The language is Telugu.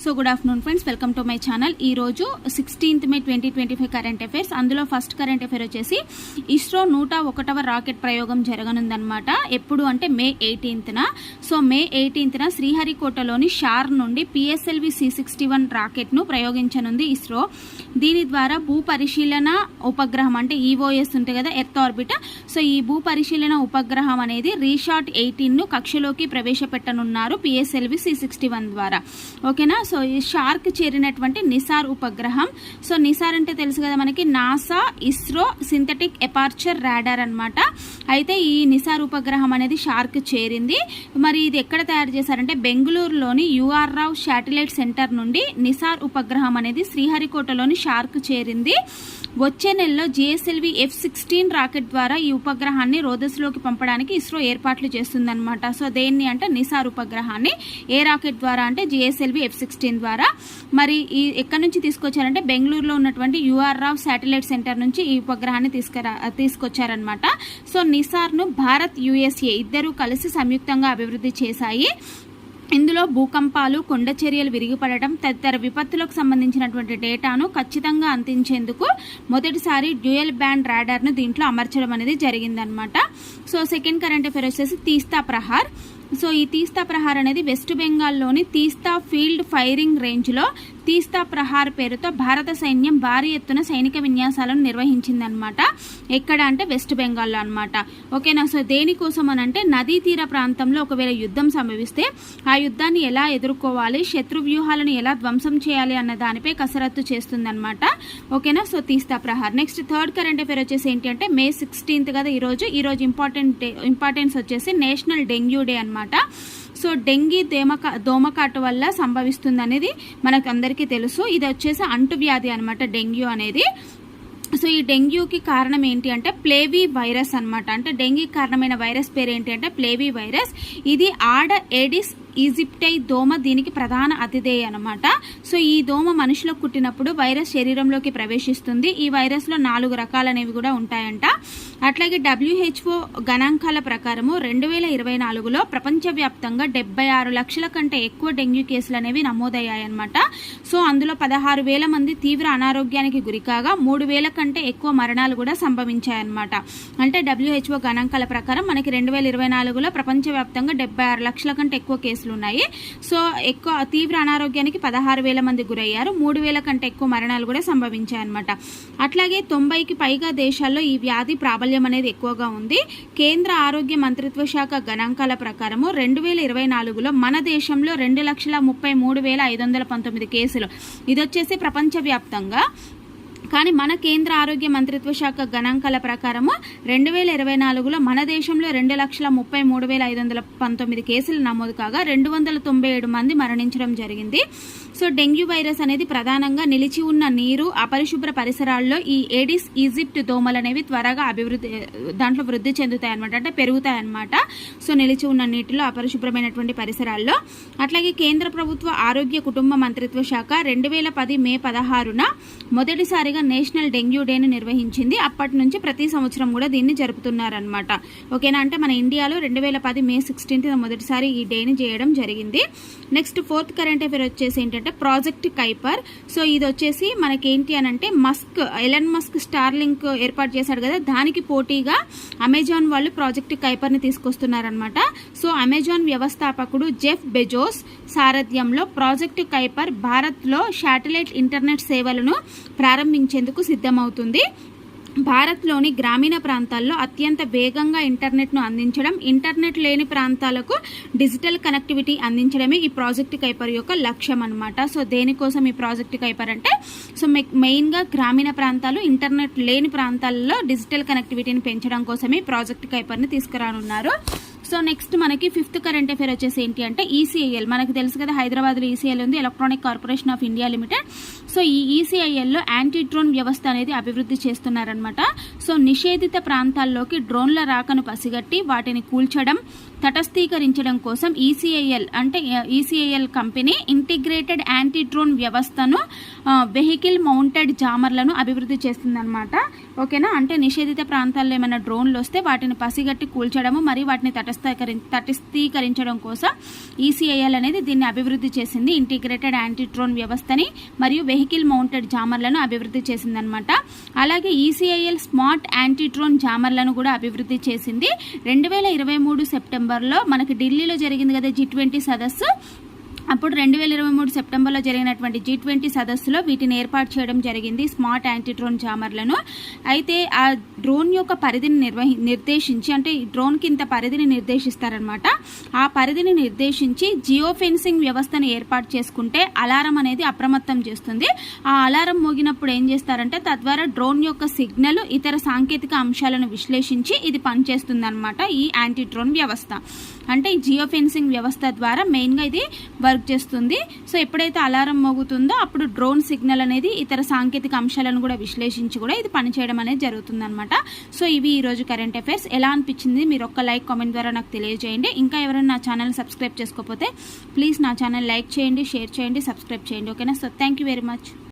So good afternoon friends, welcome to my channel. ఈ రోజు 16th May 2025 కరెంట్ అఫైర్స్. అందులో ఫస్ట్ కరెంట్ అఫైర్ వచ్చేసి ఇస్రో 101వ రాకెట్ ప్రయోగం జరగనుందనమాట. ఎప్పుడు అంటే May 18th. So May 18th శ్రీహరికోటలోని షార్ నుండి PSLV C61 రాకెట్ను ప్రయోగించనుంది ఇస్రో. దీని ద్వారా భూ పరిశీలన ఉపగ్రహం అంటే EOS ఉంటుంది కదా, ఎర్త్ ఆర్బిట్. సో ఈ భూ పరిశీలన ఉపగ్రహం అనేది రీషాట్ 18ను కక్షలోకి ప్రవేశపెట్టనున్నారు PSLV C61 ద్వారా. ఓకేనా. సో ఈ షార్క్ చేరినటువంటి నిసార్ ఉపగ్రహం. సో నిసార్ అంటే తెలుసు కదా మనకి, నాసా ఇస్రో సింథటిక్ ఎపార్చర్ రాడార్ అనమాట. అయితే ఈ నిసార్ ఉపగ్రహం అనేది షార్క్ చేరింది. మరి ఇది ఎక్కడ తయారు చేశారంటే బెంగళూరులోని UR రావ్ శాటిలైట్ సెంటర్ నుండి నిసార్ ఉపగ్రహం అనేది శ్రీహరికోటలోని షార్క్ చేరింది. వచ్చే నెలలో GSLV F-16 రాకెట్ ద్వారా ఈ ఉపగ్రహాన్ని రోదస్లోకి పంపడానికి ఇస్రో ఏర్పాట్లు చేస్తుందన్నమాట. సో దేన్ని అంటే నిసార్ ఉపగ్రహాన్ని. ఏ రాకెట్ ద్వారా అంటే GSLV F-16 ద్వారా. మరి ఈ ఎక్కడి నుంచి తీసుకొచ్చారంటే బెంగళూరులో ఉన్నటువంటి UR రావ్ శాటిలైట్ సెంటర్ నుంచి ఈ ఉపగ్రహాన్ని తీసుకొచ్చారనమాట. సో నిసార్ను భారత్ USA ఇద్దరూ కలిసి సంయుక్తంగా అభివృద్ధి చేశాయి. ఇందులో భూకంపాలు, కొండ చర్యలు విరిగిపడటం తదితర విపత్తులకు సంబంధించినటువంటి డేటాను ఖచ్చితంగా అందించేందుకు మొదటిసారి డ్యూయల్ బ్యాండ్ రాడార్ను దీంట్లో అమర్చడం అనేది జరిగిందనమాట. సో సెకండ్ కరెంట్ అఫైర్ వచ్చేసి తీస్తా ప్రహార్. సో ఈ తీస్తా ప్రహార్ అనేది వెస్ట్ బెంగాల్లోని తీస్తా ఫీల్డ్ ఫైరింగ్ రేంజ్లో తీస్తా ప్రహార్ పేరుతో భారత సైన్యం భారీ ఎత్తున సైనిక విన్యాసాలను నిర్వహించిందనమాట. ఎక్కడ అంటే వెస్ట్ బెంగాల్లో అనమాట. ఓకేనా. సో దేనికోసం అని అంటే నదీ తీర ప్రాంతంలో ఒకవేళ యుద్ధం సంభవిస్తే ఆ యుద్ధాన్ని ఎలా ఎదుర్కోవాలి, శత్రు వ్యూహాలను ఎలా ధ్వంసం చేయాలి అన్న దానిపై కసరత్తు చేస్తుందన్నమాట. ఓకేనా. సో తీస్తా Prahar. Next third current affair వచ్చేసి ఏంటి అంటే May 16th కదా ఈరోజు ఇంపార్టెన్స్ వచ్చేసి నేషనల్ డెంగ్యూ డే అనమాట. సో డెంగీ దోమకాటు వల్ల సంభవిస్తుంది అనేది మనకు అందరికీ తెలుసు. ఇది వచ్చేసి అంటువ్యాధి అనమాట డెంగ్యూ అనేది. సో ఈ డెంగ్యూకి కారణం ఏంటి అంటే ప్లేవీ వైరస్ అనమాట. అంటే డెంగీకి కారణమైన వైరస్ పేరు ఏంటి అంటే ప్లేవీ వైరస్. ఇది ఆడ ఏడిస్ ఈజిప్టై దోమ దీనికి ప్రధాన అతిథేయ అనమాట. సో ఈ దోమ మనిషిలో కుట్టినప్పుడు వైరస్ శరీరంలోకి ప్రవేశిస్తుంది. ఈ వైరస్లో 4 రకాలనేవి కూడా ఉంటాయంట. అట్లాగే WHO గణాంకాల ప్రకారము 2024లో ప్రపంచవ్యాప్తంగా 76 లక్షల కంటే ఎక్కువ డెంగ్యూ కేసులు అనేవి నమోదయ్యాయన్నమాట. సో అందులో 16,000 మంది తీవ్ర అనారోగ్యానికి గురికాగా 3,000 కంటే ఎక్కువ మరణాలు కూడా సంభవించాయన్నమాట. అంటే WHO గణాంకాల ప్రకారం మనకి 2024లో ప్రపంచవ్యాప్తంగా 76 లక్షల కంటే ఎక్కువ కేసులు ఉన్నాయి. సో ఎక్కువ తీవ్ర అనారోగ్యానికి 16,000 మంది గురయ్యారు. 3,000 కంటే ఎక్కువ మరణాలు కూడా సంభవించాయన్నమాట. అట్లాగే 90కి పైగా దేశాల్లో ఈ వ్యాధి ప్రాబల్యం అనేది ఎక్కువగా ఉంది. కేంద్ర ఆరోగ్య మంత్రిత్వ శాఖ గణాంకాల ప్రకారము 2024లో మన దేశంలో 2,33,519 కేసులు. ఇది వచ్చేసి ప్రపంచవ్యాప్తంగా. కానీ మన కేంద్ర ఆరోగ్య మంత్రిత్వ శాఖ గణాంకాల ప్రకారము 2024లో మన దేశంలో 2,33,519 కేసులు నమోదు కాగా 297 మంది మరణించడం జరిగింది. సో డెంగ్యూ వైరస్ అనేది ప్రధానంగా నిలిచి ఉన్న నీరు, అపరిశుభ్ర పరిసరాల్లో ఈ ఏడిస్ ఈజిప్ట్ దోమలు అనేవి త్వరగా దాంట్లో వృద్ధి చెందుతాయి అనమాట. అంటే పెరుగుతాయి అనమాట. సో నిలిచి ఉన్న నీటిలో, అపరిశుభ్రమైనటువంటి పరిసరాల్లో. అట్లాగే కేంద్ర ప్రభుత్వ ఆరోగ్య కుటుంబ మంత్రిత్వ శాఖ 2010 May 16న మొదటిసారిగా నేషనల్ డెంగ్యూ డేని నిర్వహించింది. అప్పటి నుంచి ప్రతి సంవత్సరం కూడా దీన్ని జరుపుతున్నారనమాట. ఓకేనా. అంటే మన ఇండియాలో 2010 May 16th మొదటిసారి ఈ డేని చేయడం జరిగింది. నెక్స్ట్ ఫోర్త్ కరెంట్ అఫైర్ వచ్చేసి ఏంటంటే ప్రాజెక్ట్ కైపర్. సో ఇది వచ్చేసి మనకేంటి అని అంటే ఎలన్ మస్క్ స్టార్లింక్ ఏర్పాటు చేశాడు కదా, దానికి పోటీగా అమెజాన్ వాళ్ళు ప్రాజెక్ట్ కైపర్ని తీసుకొస్తున్నారనమాట. సో అమెజాన్ వ్యవస్థాపకుడు జెఫ్ బెజోస్ సారథ్యంలో ప్రాజెక్ట్ కైపర్ భారత్లో శాటిలైట్ ఇంటర్నెట్ సేవలను ప్రారంభించేందుకు సిద్ధమవుతుంది. భారత్లోని గ్రామీణ ప్రాంతాల్లో అత్యంత వేగంగా ఇంటర్నెట్ను అందించడం, ఇంటర్నెట్ లేని ప్రాంతాలకు డిజిటల్ కనెక్టివిటీ అందించడమే ఈ ప్రాజెక్ట్ కైపర్ యొక్క లక్ష్యం అనమాట. సో దేనికోసం ఈ ప్రాజెక్ట్ కైపర్ అంటే సో మెయిన్గా గ్రామీణ ప్రాంతాలు, ఇంటర్నెట్ లేని ప్రాంతాల్లో డిజిటల్ కనెక్టివిటీని పెంచడం కోసమే ఈ ప్రాజెక్ట్ కైపర్ని తీసుకురానున్నారు. సో నెక్స్ట్ మనకి ఫిఫ్త్ కరెంట్ అఫైర్ వచ్చేసి ఏంటి అంటే ECIL. మనకు తెలుసు కదా, హైదరాబాద్లో ECIL ఉంది, electronic corporation of India limited. So ఈ ECILలో యాంటీ డ్రోన్ వ్యవస్థ అనేది అభివృద్ధి చేస్తున్నారనమాట. సో నిషేధిత ప్రాంతాల్లోకి డ్రోన్ల రాకను పసిగట్టి వాటిని కూల్చడం, తటస్థీకరించడం కోసం ఈసీఐఎల్ అంటే ECIL company integrated anti drone వ్యవస్థను వెహికల్ మౌంటెడ్ జామర్లను అభివృద్ధి చేస్తుందన్నమాట. ఓకేనా, అంటే నిషేధిత ప్రాంతాల్లో ఏమైనా డ్రోన్లు వస్తే వాటిని పసిగట్టి కూల్చడము మరియు వాటిని తటస్థీకరించడం కోసం ఈసీఐఎల్ అనేది దీన్ని అభివృద్ధి చేసింది. ఇంటిగ్రేటెడ్ యాంటీ డ్రోన్ వ్యవస్థని మరియు వెహికల్ మౌంటెడ్ జామర్లను అభివృద్ధి చేసిందనమాట. అలాగే ఈసీఐఎల్ స్మార్ట్ యాంటీ డ్రోన్ జామర్లను కూడా అభివృద్ధి చేసింది. 2023 సెప్టెంబర్లో మనకి ఢిల్లీలో జరిగింది కదా G20 సదస్సు. అప్పుడు 2023 సెప్టెంబర్లో జరిగినటువంటి G20 సదస్సులో వీటిని ఏర్పాటు చేయడం జరిగింది, స్మార్ట్ యాంటీ డ్రోన్ జామర్లను. అయితే ఆ డ్రోన్ యొక్క పరిధిని నిర్దేశించి, అంటే ఈ డ్రోన్కి ఇంత పరిధిని నిర్దేశిస్తారనమాట. ఆ పరిధిని నిర్దేశించి జియో ఫెన్సింగ్ వ్యవస్థను ఏర్పాటు చేసుకుంటే అలారం అనేది అప్రమత్తం చేస్తుంది. ఆ అలారం మోగినప్పుడు ఏం చేస్తారంటే తద్వారా డ్రోన్ యొక్క సిగ్నల్ ఇతర సాంకేతిక అంశాలను విశ్లేషించి ఇది పనిచేస్తుంది అనమాట. ఈ యాంటీ డ్రోన్ వ్యవస్థ అంటే ఈ జియో ఫెన్సింగ్ వ్యవస్థ ద్వారా మెయిన్గా ఇది వర్క్ చేస్తుంది. సో ఎప్పుడైతే అలారం మోగుతుందో అప్పుడు డ్రోన్ సిగ్నల్ అనేది ఇతర సాంకేతిక అంశాలను కూడా విశ్లేషించి కూడా ఇది పనిచేయడం అనేది జరుగుతుంది అనమాట. సో ఇవి ఈరోజు కరెంట్ అఫైర్స్. ఎలా అనిపించింది మీరు ఒక్క లైక్ కామెంట్ ద్వారా నాకు తెలియజేయండి. ఇంకా ఎవరైనా నా ఛానల్ సబ్స్క్రైబ్ చేసుకోకపోతే ప్లీజ్ నా ఛానల్ లైక్ చేయండి, షేర్ చేయండి, సబ్స్క్రైబ్ చేయండి. ఓకేనా. So thank you very much.